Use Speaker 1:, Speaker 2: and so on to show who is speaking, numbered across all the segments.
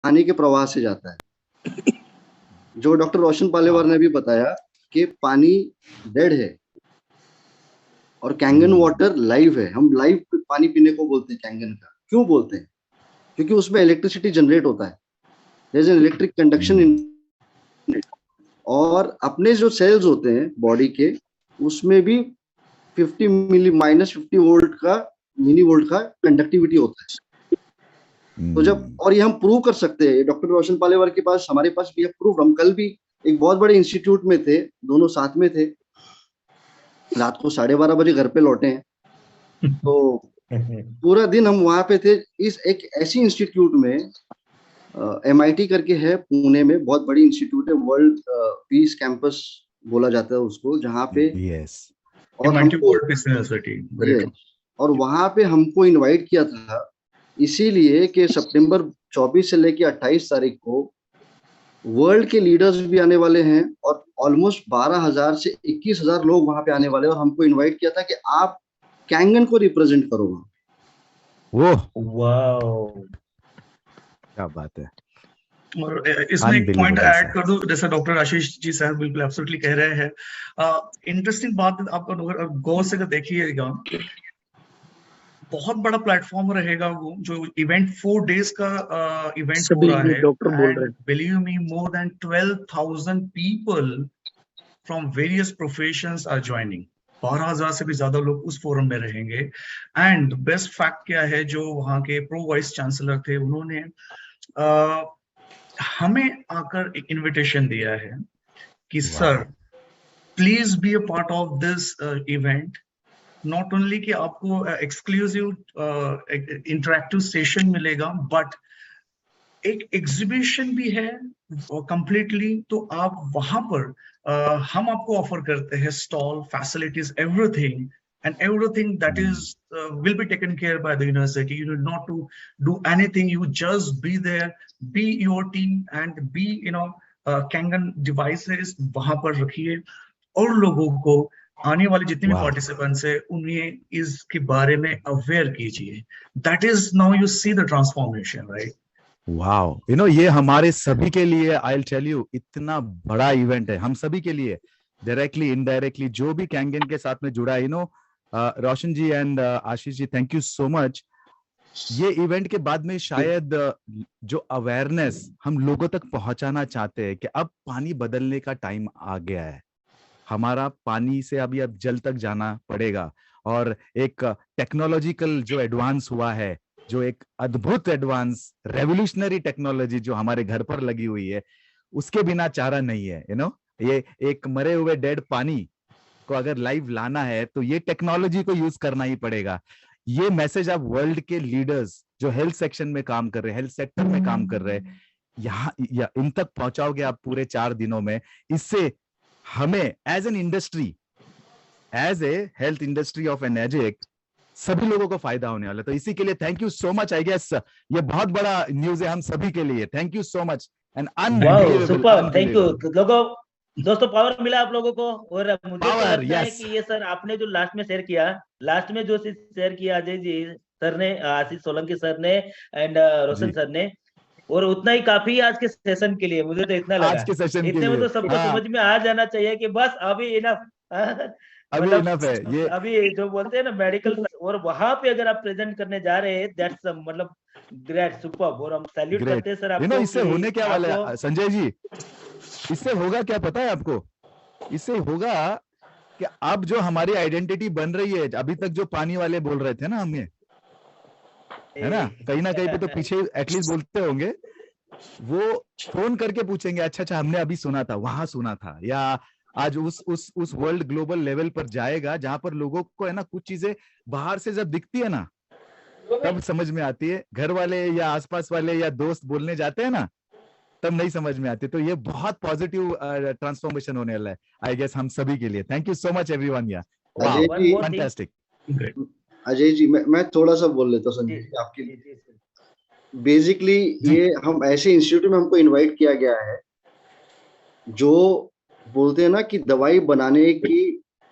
Speaker 1: पानी के प्रवाह से जाता है। जो डॉक्टर रोशन पालेवार ने भी बताया कि पानी डेड है और कैंगन वाटर लाइव है। हम लाइव पानी पीने को बोलते हैं कैंगन का। क्यों बोलते हैं? क्योंकि उसमें इलेक्ट्रिसिटी जनरेट होता है, there is an electric conduction in, और अपने जो सेल्स होते हैं बॉडी के, उसमें भी 50 मिली -50 वोल्ट का मिली वोल्ट का कंडक्टिविटी होता है। तो जब, और ये हम प्रूव कर सकते हैं, डॉक्टर रोशन पालेवार के पास, हमारे पास भी है प्रूफ। हम कल भी एक बहुत बड़े इंस्टीट्यूट में थे, दोनों साथ में थे, रात को 12:30 बजे घर पे लौटे हैं। तो पूरा दिन हम वहां पे थे। इस एक ऐसी इंस्टीट्यूट में, MIT करके है पुणे में, बहुत बड़ी इंस्टीट्यूट है, वर्ल्ड पीस कैंपस बोला जाता है उसको, जहाँ पे और हमको ये, और वहां पे हमको इनवाइट किया था इसीलिए कि सितंबर 24 से लेके 28 तारीख को वर्ल्ड के लीडर्स भी आने वाले हैं, और ऑलमोस्ट 12,000 से 21,000 लोग वहां पे आने वाले हैं, और हमको इनवाइट किया था कि आप कैंगन को रिप्रेजेंट करो वहां।
Speaker 2: वाओ,
Speaker 3: क्या बात है।
Speaker 2: और इसमें एक पॉइंट ऐड कर दूं, जैसे डॉक्टर आशीष जी साहब बिल्कुल एब्सोल्युटली कह रहे हैं। इंटरेस्टिंग बात आप गौर से देखिएगा, बहुत बड़ा प्लेटफॉर्म रहेगा वो जो इवेंट 4 डेज का इवेंट हो रहा है।
Speaker 4: डॉक्टर बोल रहे हैं,
Speaker 2: believe me, more than 12,000 people from various professions are joining. 12,000 से भी ज्यादा लोग उस फोरम में रहेंगे। एंड बेस्ट फैक्ट क्या है, जो वहां के प्रो वाइस चांसलर थे, उन्होंने हमें आकर एक इनविटेशन दिया है कि sir please be a part of this event. Not only कि आपको एक्सक्लूसिव इंटरेक्टिव सेशन मिलेगा, बट एक एग्जीबिशन भी है कंप्लीटली। तो आप वहां पर हम आपको ऑफर करते हैं stall, facilities, everything, and everything that is will be taken care by the university. You need not to do anything, you just be there, be your team and be Kangen devices वहां पर रखिए, और लोगों को, आने वाले जितने भी पार्टिसिपेंट्स है, उन्हें इसके बारे में अवेयर कीजिए। That is now you see the transformation, right?
Speaker 3: Wow, ये हमारे सभी के लिए, आई विल टेल यू, इतना बड़ा इवेंट है हम सभी के लिए, डायरेक्टली इनडायरेक्टली, जो भी कैंगन के साथ में जुड़ा है। Roshan ji and Ashish ji, thank you so much. ये इवेंट के बाद में शायद जो अवेयरनेस हम लोगों तक पहुंचाना चाहते हैं कि अब पानी बदलने का टाइम आ गया है, हमारा पानी से अभी अब जल तक जाना पड़ेगा। और एक टेक्नोलॉजिकल जो एडवांस हुआ है, जो एक अद्भुत एडवांस रेवोल्यूशनरी टेक्नोलॉजी जो हमारे घर पर लगी हुई है, उसके बिना चारा नहीं है। ये एक मरे हुए डेड पानी को अगर लाइव लाना है तो ये टेक्नोलॉजी को यूज करना ही पड़ेगा। ये मैसेज आप वर्ल्ड के लीडर्स जो हेल्थ सेक्शन में काम कर रहे हैं, हेल्थ सेक्टर में काम कर रहे हैं, यहाँ इन तक पहुंचाओगे आप पूरे 4 दिनों में। इससे हमें as an industry, as a health industry of energetic, सभी लोगों को फायदा होने वाला है। तो इसी के लिए thank you so much. I guess ये बहुत बड़ा न्यूज है हम सभी के लिए। Thank you so much and
Speaker 4: super, thank you लोगों, दोस्तों, पावर मिला आप लोगों को। और मुझे लगता है कि ये सर आपने जो लास्ट में शेयर किया, अजय जी सर ने, आशीष सोलंकी सर ने एंड रोशन सर ने, और उतना ही काफी आज के सेशन के लिए। मुझे तो इतना लगा,
Speaker 3: आज के सेशन
Speaker 4: इतने में तो सबको समझ में आ जाना चाहिए कि बस अभी इनफ,
Speaker 3: अभी इनफ है। ये
Speaker 4: अभी जो बोलते हैं ना मेडिकल, और वहां पे अगर आप प्रेजेंट करने जा रहे हैं, दैट्स मतलब ग्रेट, सुपर। और हम सैल्यूट करते हैं सर आपको।
Speaker 3: इससे होने क्या वाला है संजय जी, इससे होगा क्या पता है आपको? इससे होगा कि अब जो हमारी आइडेंटिटी बन रही है, अभी तक जो पानी वाले बोल रहे थे ना हमें, है ना कहीं पे तो पीछे एटलीस्ट बोलते होंगे, वो फोन करके पूछेंगे, अच्छा हमने अभी सुना था, वहां सुना था, या आज उस वर्ल्ड ग्लोबल लेवल पर जाएगा जहां पर लोगों को है ना कुछ चीजें बाहर से जब दिखती है ना तब समझ में आती है। घर वाले या आसपास वाले या दोस्त बोलने जाते हैं ना तब नहीं समझ में आती। तो ये बहुत पॉजिटिव ट्रांसफॉर्मेशन होने वाला है आई गेस हम सभी के लिए। Thank you so much everyone. या फैंटास्टिक।
Speaker 1: अजय जी, मैं थोड़ा सा बोल लेता हूँ संजय जी आपके लिए। बेसिकली ये हम ऐसे इंस्टीट्यूट में हमको इनवाइट किया गया है जो बोलते हैं ना कि दवाई बनाने की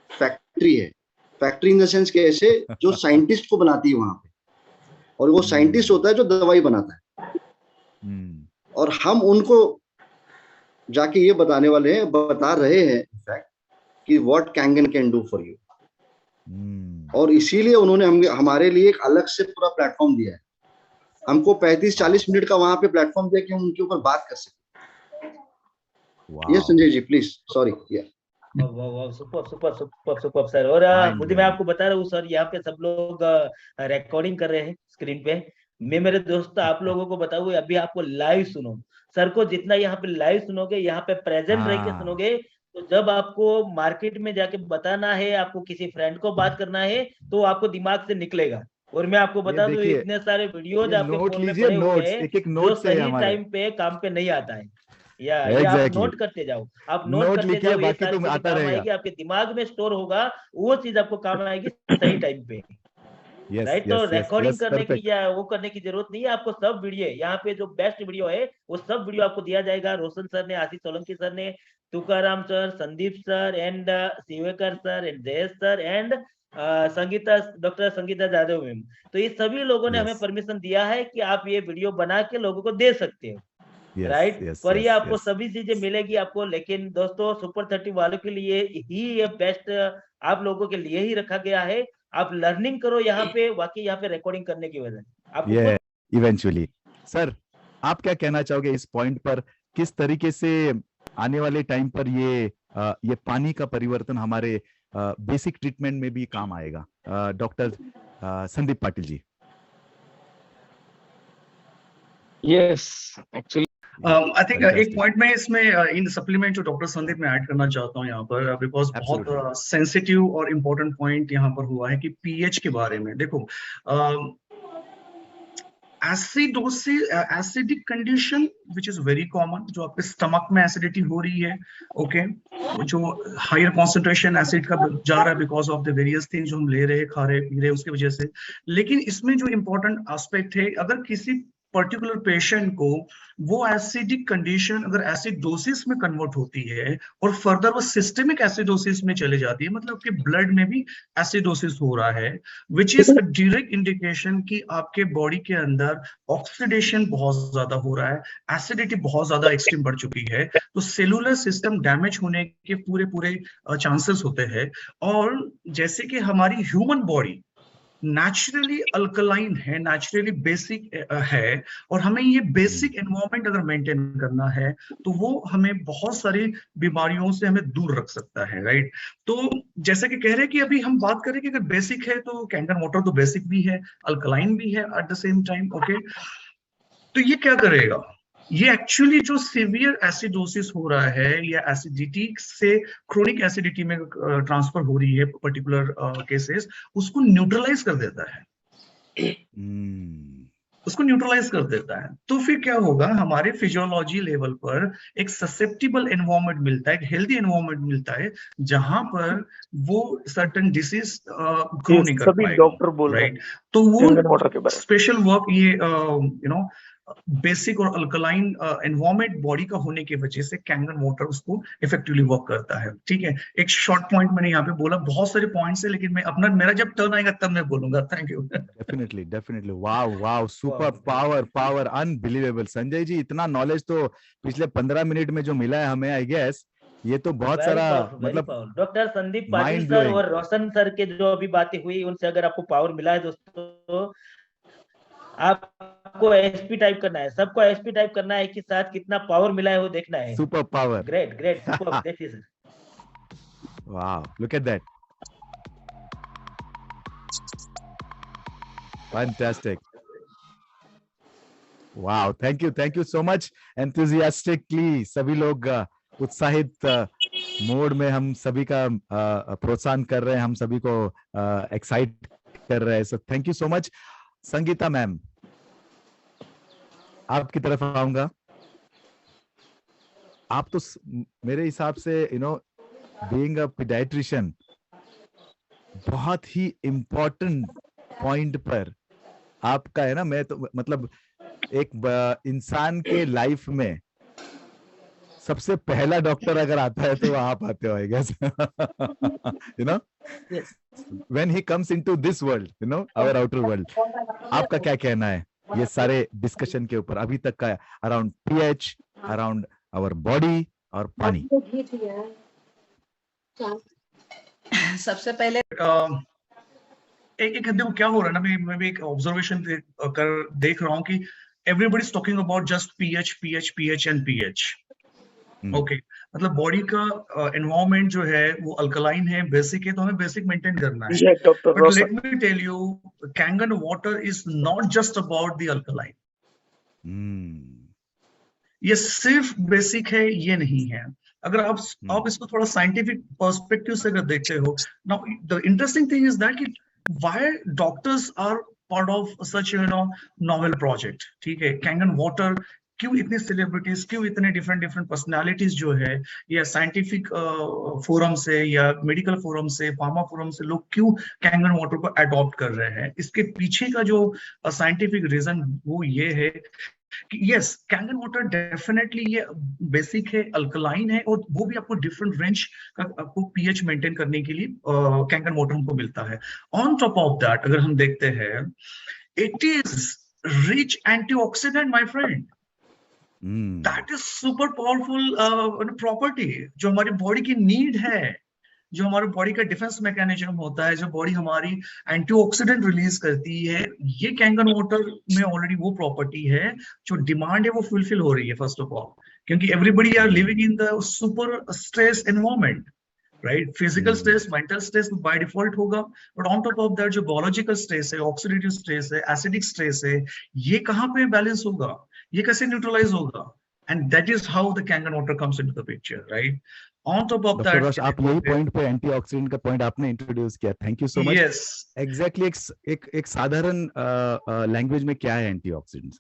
Speaker 1: फैक्ट्री है। फैक्ट्री इन द सेंस कैसे, जो साइंटिस्ट को बनाती है वहां पे, और वो साइंटिस्ट होता है जो दवाई बनाता है। और हम उनको जाके ये बताने वाले हैं, बता रहे हैं इनफैक्ट कि what Kangen can do for you. और इसीलिए उन्होंने हमारे लिए एक अलग से पूरा प्लेटफॉर्म दिया है। हमको 35-40 मिनट का वहां पे प्लेटफॉर्म दिया कि हम उनके ऊपर बात कर सकें। ये Sanjay ji please, sorry.
Speaker 4: Super sir. और मुझे, मैं आपको बता रहा हूँ सर, यहाँ पे सब लोग रिकॉर्डिंग कर रहे हैं स्क्रीन पे। मैं मेरे दोस्त आप लोगों को बताऊँ, अभी आपको लाइव सुनो सर को, जितना यहाँ पे लाइव सुनोगे, यहाँ पे प्रेजेंट रह के सुनोगे, तो जब आपको मार्केट में जाके बताना है, आपको किसी फ्रेंड को बात करना है, तो आपको दिमाग से निकलेगा। और मैं आपको बता दूं, इतने सारे वीडियोज आपके फोन में पड़े हुए हैं जो सही टाइम पे काम पे नहीं आता है। ये आप नोट करते जाओ, आप नोट करते जाओ, ये सारी चीजें काम आएगी, आपके दिमाग में स्टोर होगा, वो चीज आपको काम आएगी सही टाइम पे। राइट। तो रिकॉर्डिंग करने की या वो करने की जरूरत नहीं है आपको। सब वीडियो यहाँ पे जो बेस्ट वीडियो है वो सब वीडियो आपको दिया जाएगा। रोशन सर ने, आशीष सोलंकी सर ने, Tukaram sir, Sandeep sir and Shivekar sir and Jayesh sir and Sangeeta, doctor Sangeeta Jadhav ma'am. तो ये सभी लोगों ने हमें परमिशन दिया है कि आप ये वीडियो बना के लोगों को दे सकते हो। राइट। पर ये आपको सभी चीजें मिलेगी आपको, लेकिन दोस्तों सुपर 30 वालों के लिए ही ये बेस्ट आप लोगों के लिए ही रखा गया है। आप लर्निंग करो यहाँ पे, वाकई यहाँ पे रिकॉर्डिंग करने की वजह आपको
Speaker 3: इवेंचुअली। सर आप क्या कहना चाहोगे इस पॉइंट पर, किस तरीके से आने वाले टाइम पर ये पानी का परिवर्तन हमारे बेसिक ट्रीटमेंट में भी काम आएगा? Doctor Sandeep Patil ji.
Speaker 5: Yes, actually
Speaker 2: I think एक पॉइंट में इसमें इन सप्लीमेंट जो डॉक्टर संदीप में ऐड करना चाहता हूँ यहाँ पर, बिकॉज बहुत सेंसिटिव और इम्पोर्टेंट पॉइंट यहाँ पर हुआ है कि पीएच के बारे में। देखो acidic condition which is very common, जो आपके स्टमक में एसिडिटी हो रही है, ओके, जो हायर कॉन्सेंट्रेशन एसिड का जा रहा है because of the various things जो हम ले रहे, खा रहे, पी रहे, उसकी वजह से। लेकिन इसमें जो इम्पोर्टेंट एस्पेक्ट है, अगर किसी पर्टिकुलर पेशेंट को वो एसिडिक कंडीशन अगर एसिडोसिस में कन्वर्ट होती है और फर्दर वो सिस्टेमिक एसिडोसिस में चले जाती है, मतलब कि ब्लड में भी एसिडोसिस हो रहा है, which is a direct indication कि आपके बॉडी के अंदर ऑक्सीडेशन बहुत ज्यादा हो रहा है, एसिडिटी बहुत ज्यादा एक्सट्रीम बढ़ चुकी है, तो सेलुलर सिस्टम डैमेज होने के पूरे चांसेस होते हैं। और जैसे कि हमारी ह्यूमन बॉडी नेचुरली अल्कलाइन है, नेचुरली बेसिक है, और हमें ये बेसिक एनवायरनमेंट अगर मेंटेन करना है तो वो हमें बहुत सारी बीमारियों से हमें दूर रख सकता है। राइट। तो जैसे कि कह रहे हैं कि अभी हम बात करें कि अगर बेसिक है तो कैंगन वाटर तो बेसिक भी है, अल्कलाइन भी है at the same time, okay. तो ये क्या करेगा, ये एक्चुअली जो सीवियर एसिडोसिस हो रहा है या एसिडिटी से क्रोनिक एसिडिटी में ट्रांसफर हो रही है पर्टिकुलर केसेस, उसको न्यूट्रलाइज कर देता है, उसको न्यूट्रलाइज कर देता है। तो फिर क्या होगा, हमारे फिजियोलॉजी लेवल पर एक ससेप्टिबल एनवायरनमेंट मिलता है, एक हेल्दी एनवायरनमेंट मिलता है, जहां पर वो सर्टेन डिसीज ग्रो नहीं कर पाएगा।
Speaker 5: डॉक्टर बोल रहे हैं,
Speaker 2: तो वो स्पेशल वर्क ये बेसिक और अल्कलाइन एनवायरनमेंट बॉडी का होने की वजह से कैंगन वाटर उसको इफेक्टिवली वर्क करता है। ठीक है, एक शॉर्ट पॉइंट मैंने यहाँ पे बोला, बहुत सारे पॉइंट्स है, लेकिन मैं अपना, मेरा जब टर्न आएगा तब मैं बोलूंगा। Thank you.
Speaker 3: Definitely wow, super power unbelievable. Sanjay ji, इतना नॉलेज तो पिछले 15 मिनट में जो मिला है हमें, आई गेस ये तो बहुत सारा, मतलब
Speaker 4: डॉक्टर संदीप पाटिल सर और रोशन सर के जो अभी बातें हुई, उनसे अगर आपको पावर मिला है दोस्तों, आपको एसपी टाइप करना है, सबको एसपी टाइप करना है कि साथ कितना पावर मिला है वो देखना है।
Speaker 3: Super power,
Speaker 4: great super. देखिए sir,
Speaker 3: wow, look at that, fantastic, wow, thank you so much. Enthusiastically सभी लोग उत्साहित मोड में हम सभी का प्रोत्साहन कर रहे हैं, हम सभी को एक्साइट कर रहे हैं, so thank you so much. Sangeeta ma'am, आपकी तरफ आऊंगा। आप तो मेरे हिसाब से बीइंग अ पीडियाट्रिशियन, बहुत ही इंपॉर्टेंट पॉइंट पर आपका है ना। मैं तो मतलब एक इंसान के लाइफ में सबसे पहला डॉक्टर अगर आता है तो आप आते हो, I guess, when he comes into this world, our outer world, आपका क्या कहना है? ये सारे डिस्कशन के ऊपर अभी तक का around pH, around our body और पानी।
Speaker 6: सबसे पहले
Speaker 2: एक देखो क्या हो रहा है ना, मैं भी एक ऑब्जर्वेशन देख रहा हूँ कि everybody is talking about just pH pH pH and pH. Okay, मतलब बॉडी का एनवायरनमेंट जो है वो अल्कलाइन है, बेसिक है, तो हमें बेसिक मेंटेन करना है। But let me tell you, Kangen water is not just about the alkaline. ये सिर्फ बेसिक है ये नहीं है। अगर आप इसको थोड़ा साइंटिफिक पर्सपेक्टिव से अगर देखते हो, now the interesting thing is that कि why doctors are part of such novel project. ठीक है, कैंगन वाटर क्यों इतनी सेलिब्रिटीज, क्यों इतने डिफरेंट पर्सनालिटीज जो है, या साइंटिफिक फोरम से या मेडिकल फोरम से, फार्मा फोरम से लोग क्यों कैंगन वाटर को अडॉप्ट कर रहे हैं, इसके पीछे का जो साइंटिफिक रीजन वो ये है कि यस, कैंगन वाटर डेफिनेटली ये बेसिक है, अल्कलाइन है, और वो भी आपको डिफरेंट रेंज का आपको पीएच मेंटेन करने के लिए कैंगन वाटर हमको मिलता है। ऑन टॉप ऑफ दैट अगर हम देखते हैं, it is rich antioxidant my friend. That is super powerful property जो हमारी बॉडी की नीड है, जो हमारे बॉडी का डिफेंस मैकेनिज्म होता है, जो बॉडी हमारी एंटीऑक्सीडेंट रिलीज करती है, ये कैंगन वाटर में ऑलरेडी वो प्रॉपर्टी है। जो डिमांड है वो फुलफिल हो रही है फर्स्ट ऑफ ऑल, क्योंकि everybody are living in the super stress environment, right. Physical stress, mental stress by default होगा, but on top of that जो बायोलॉजिकल स्ट्रेस है, ऑक्सीडेटिव स्ट्रेस है, एसिडिक स्ट्रेस है, ये कहाँ पे बैलेंस होगा, ये कैसे न्यूट्रलाइज होगा, and that is how the Kangen water comes into the picture, right. On top of that,
Speaker 3: आप यही पॉइंट पे एंटीऑक्सीडेंट का पॉइंट आपने इंट्रोड्यूस किया, thank you so much.
Speaker 2: Yes,
Speaker 3: exactly एक साधारण लैंग्वेज में क्या है एंटीऑक्सीडेंट?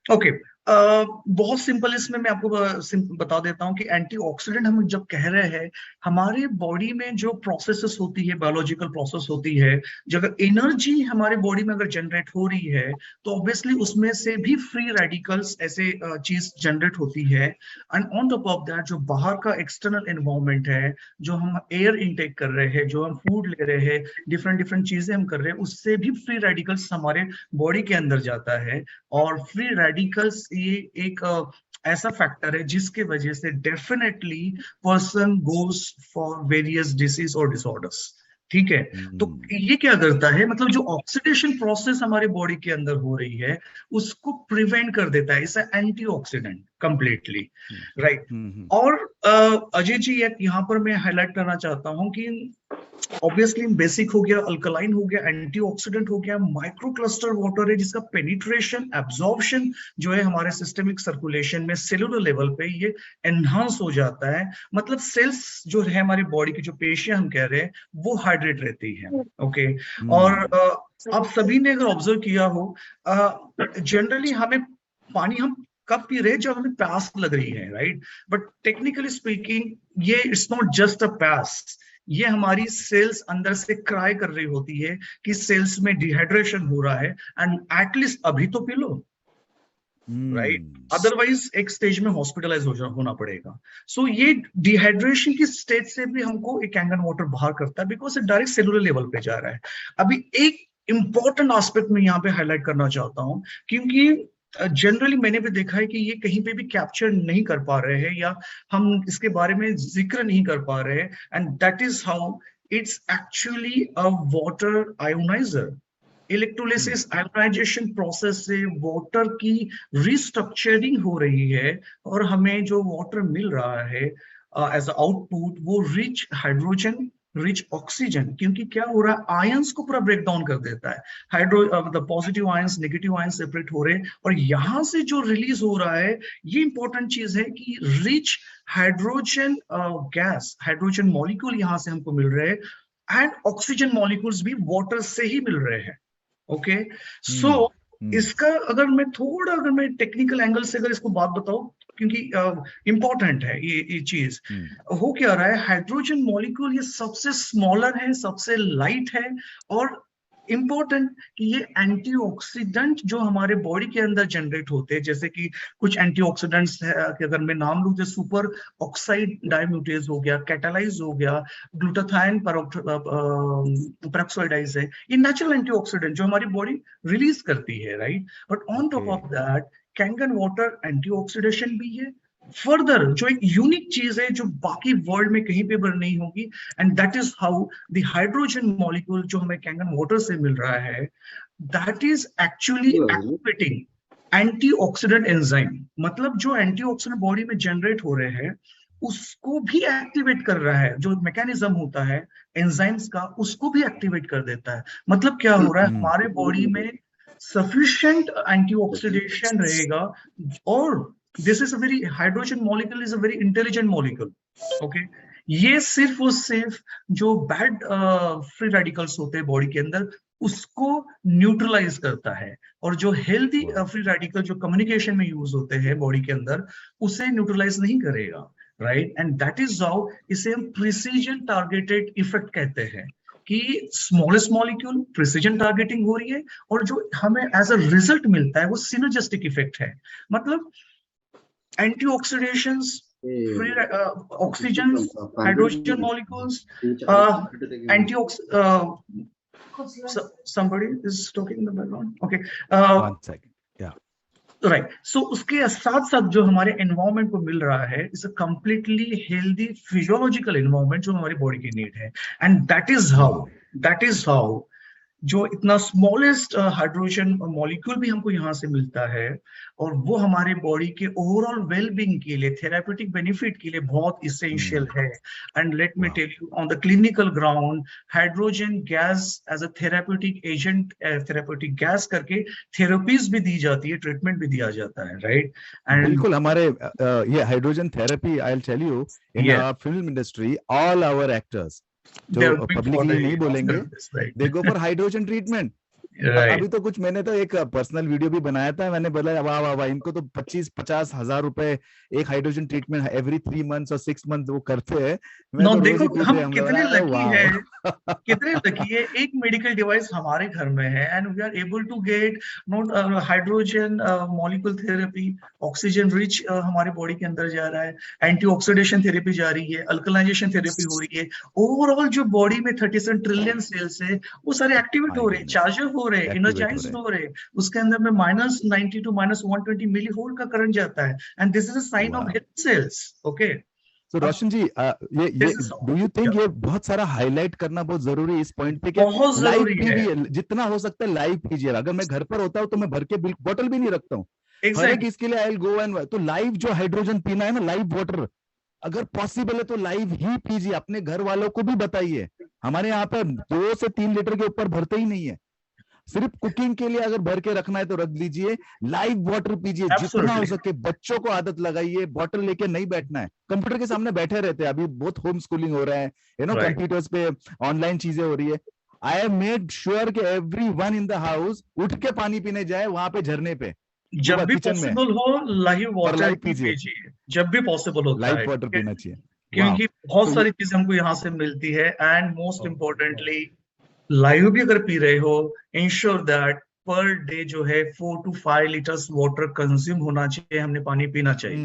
Speaker 2: ओके, बहुत सिंपल इसमें मैं आपको बता देता हूं कि एंटीऑक्सीडेंट हम जब कह रहे हैं, हमारे बॉडी में जो प्रोसेसेस होती है, बायोलॉजिकल प्रोसेस होती है, जब एनर्जी हमारे बॉडी में अगर जनरेट हो रही है तो ऑब्वियसली उसमें से भी फ्री रेडिकल्स ऐसे चीज जनरेट होती है। And on top of that जो बाहर का एक्सटर्नल एनवायरनमेंट है, जो हम एयर इनटेक कर रहे हैं, जो हम फूड ले रहे हैं, डिफरेंट चीजें हम कर रहे हैं, उससे भी फ्री रेडिकल्स हमारे बॉडी के अंदर जाता है। और फ्री रेडिकल्स ये एक ऐसा फैक्टर है जिसके वजह से definitely person goes for various disease और डिसऑर्डर्स। ठीक है, तो ये क्या करता है, मतलब जो ऑक्सीडेशन प्रोसेस हमारे बॉडी के अंदर हो रही है उसको प्रिवेंट कर देता है, इसे एंटीऑक्सीडेंट कंप्लीटली, राइट। और अजय जी यहाँ पर मैं हाईलाइट करना चाहता हूँ कि ऑब्वियसली बेसिक हो गया, अल्कलाइन हो गया, एंटीऑक्सीडेंट हो गया, माइक्रो क्लस्टर वाटर है जिसका पेनिट्रेशन, एब्जॉर्प्शन जो है हमारे सिस्टमिक सर्कुलेशन में सेलुलर लेवल पे ये एनहांस हो जाता है। मतलब सेल्स जो है हमारी बॉडी की, जो पेशियां हम कह रहे हैं, वो हाइड्रेट रहती है। ओके, और आप सभी ने अगर ऑब्जर्व किया हो, जनरली हमें पानी हम कब पी रहे, जब हमें प्यास लग रही है, राइट। बट टेक्निकली स्पीकिंग ये इट्स नॉट जस्ट अ प्यास, ये हमारी सेल्स अंदर से क्राई कर रही होती है कि सेल्स में डिहाइड्रेशन हो रहा है, एंड एटलीस्ट अभी तो पी लो, राइट, अदरवाइज एक स्टेज में हॉस्पिटलाइज होना पड़ेगा। सो ये डिहाइड्रेशन की स्टेज से भी हमको एक कैंगन वाटर बाहर करता है, because it direct cellular level पे जा रहा है। अभी एक इंपॉर्टेंट एस्पेक्ट में यहाँ पे हाईलाइट करना चाहता हूँ, क्योंकि जनरली मैंने भी देखा है कि ये कहीं पे भी कैप्चर नहीं कर पा रहे हैं, या हम इसके बारे में जिक्र नहीं कर पा रहे हैं, and that is how it's actually a water ioniser. Electrolysis ionisation process से वाटर की रिस्ट्रक्चरिंग हो रही है, और हमें जो वाटर मिल रहा है एज आउटपुट, वो रिच हाइड्रोजन, रिच ऑक्सीजन, क्योंकि क्या हो रहा है, आयंस को पूरा ब्रेक डाउन कर देता है। मतलब positive ions, negative ions separate हो रहे हैं, और यहां से जो रिलीज हो रहा है, ये इंपॉर्टेंट चीज है कि rich hydrogen gas, hydrogen molecule यहां से हमको मिल रहे हैं, एंड ऑक्सीजन मॉलिक्यूल्स भी वाटर से ही मिल रहे हैं। ओके, सो इसका अगर मैं टेक्निकल एंगल से अगर इसको बात बताऊं, क्योंकि इंपॉर्टेंट है ये चीज, हो क्या रहा है, हाइड्रोजन मॉलिक्यूल ये सबसे स्मॉलर है, सबसे लाइट है, और इम्पोर्टेंट कि ये एंटीऑक्सीडेंट जो हमारे बॉडी के अंदर जनरेट होते हैं, जैसे कि कुछ एंटीऑक्सीडेंट्स है कि अगर मैं नाम लूं, तो सुपर ऑक्साइड डाइम्यूटेज हो गया, कैटालाइज हो गया, ग्लूटाथाइन पेरोक्साइडाइज है, ये नेचुरल एंटीऑक्सीडेंट जो हमारी बॉडी रिलीज करती है, right. But on top of that Kangen water antioxidation भी है। फर्दर जो एक यूनिक चीज है जो बाकी वर्ल्ड में कहीं पे पर नहीं होगी, and that is how the hydrogen molecule जो हमें कैंगन वाटर से मिल रहा है, that is actually activating antioxidant enzyme. मतलब जो एंटीऑक्सीडेंट बॉडी में जनरेट हो रहे हैं उसको भी एक्टिवेट कर रहा है, जो मैकेनिज्म होता है एंजाइम्स का उसको भी एक्टिवेट कर देता है। मतलब क्या हो रहा है, हमारे बॉडी में सफिशिएंट एंटीऑक्सीडेशन रहेगा। और this is a very hydrogen molecule is a very intelligent molecule, okay। ये सिर्फ और सिर्फ जो बैड फ्री रेडिकल्स होते हैं बॉडी के अंदर उसको न्यूट्रलाइज करता है, और जो हेल्दी फ्री रेडिकल जो कम्युनिकेशन में यूज होते हैं बॉडी के अंदर उसे न्यूट्रलाइज नहीं करेगा, right. And that is how इसे हम प्रिसीजन टारगेटेड इफेक्ट कहते हैं, कि स्मॉलेस्ट मॉलिक्यूल प्रिसीजन टारगेटिंग हो रही है और जो हमें एज अ रिजल्ट मिलता है वो सिनर्जिस्टिक इफेक्ट है। मतलब antioxidants, free oxygens, hydrogen molecules, somebody is talking in the background, okay,
Speaker 3: 1 second, yeah,
Speaker 2: right। So उसके साथ साथ जो हमारे एनवायरमेंट को मिल रहा है is a completely healthy physiological environment जो हमारी बॉडी की नीड है। एंड दैट इज हाउ जो इतना स्मॉलेस्ट हाइड्रोजन मॉलिक्यूल भी हमको यहाँ से मिलता है, और वो हमारे बॉडी के ओवरऑल वेलबींग के लिए, थेराप्यूटिक बेनिफिट के लिए बहुत इसेंशियल है। And let me tell you, on the clinical ground hydrogen gas as a therapeutic agent, therapeutic gas करके थेरेपीज भी दी जाती है, ट्रीटमेंट भी दिया जाता है, राइट। एंड
Speaker 3: बिल्कुल हमारे ये hydrogen therapy, I will tell you, in our film industry all our actors जो पब्लिकली नहीं बोलेंगे, they go for hydrogen treatment. अभी तो कुछ मैंने तो एक पर्सनल वीडियो भी बनाया था, मैंने बोला वाह वाह वाह, इनको तो 25-50 हजार रुपए एक हाइड्रोजन ट्रीटमेंट एवरी 3 मंथ्स और 6 मंथ वो करते हैं।
Speaker 2: तो देखो हम कितने लकी है, कितने लकी है, एक मेडिकल डिवाइस हमारे घर में है and we are able to get not hydrogen molecule therapy, oxygen rich हमारे बॉडी के अंदर जा रहा है, एंटीऑक्सीडेशन थेरेपी जा रही है, अल्कलाइजेशन थेरेपी हो रही है। ओवरऑल जो बॉडी में 37 ट्रिलियन सेल्स है वो सारे एक्टिवेट हो रहे हैं, चार्जर हो रहे हैं, एनर्जाइज हो रहे हैं, उसके अंदर में -90 to -120 मिली वोल्ट का करंट जाता है, and this is a sign of health cells, okay.
Speaker 3: तो रोशन जी, ये डू यू थिंक ये बहुत सारा हाईलाइट करना बहुत जरूरी है इस पॉइंट पे,
Speaker 2: बहुत जरूरी है,
Speaker 3: जितना हो सकता है लाइव पीजिए। अगर मैं घर पर होता हूँ तो मैं भर के बोतल भी नहीं रखता हूँ, हर एक इसके लिए आई विल गो एंड, तो लाइव जो हाइड्रोजन पीना है ना, लाइव वाटर, अगर पॉसिबल है तो लाइव ही पीजिए, अपने घर वालों को भी बताइए। हमारे यहाँ पे 2 से 3 लीटर के ऊपर भरते ही नहीं है, सिर्फ कुकिंग के लिए अगर भर के रखना है तो रख लीजिए, लाइव वाटर पीजिए जितना हो सके। बच्चों को आदत लगाइए, बॉटल लेके नहीं बैठना है, कंप्यूटर के सामने बैठे रहते हैं। अभी बहुत होम स्कूलिंग हो रहा है, कंप्यूटर्स पे ऑनलाइन चीजें हो रही है। आई हैव मेड श्योर कि एवरीवन इन द हाउस उठ के पानी पीने जाए वहां पे झरने पे,
Speaker 2: जब भी पॉसिबल हो लाइव वाटर पीजिए, जब भी पॉसिबल हो
Speaker 3: लाइव वाटर पीना चाहिए,
Speaker 2: क्योंकि बहुत सारी चीजें हमको यहाँ से मिलती है। एंड मोस्ट इम्पोर्टेंटली लाइव भी अगर पी रहे हो, इंश्योर दैट पर डे जो है 4 to 5 लीटर्स वाटर कंज्यूम होना चाहिए, हमने पानी पीना चाहिए।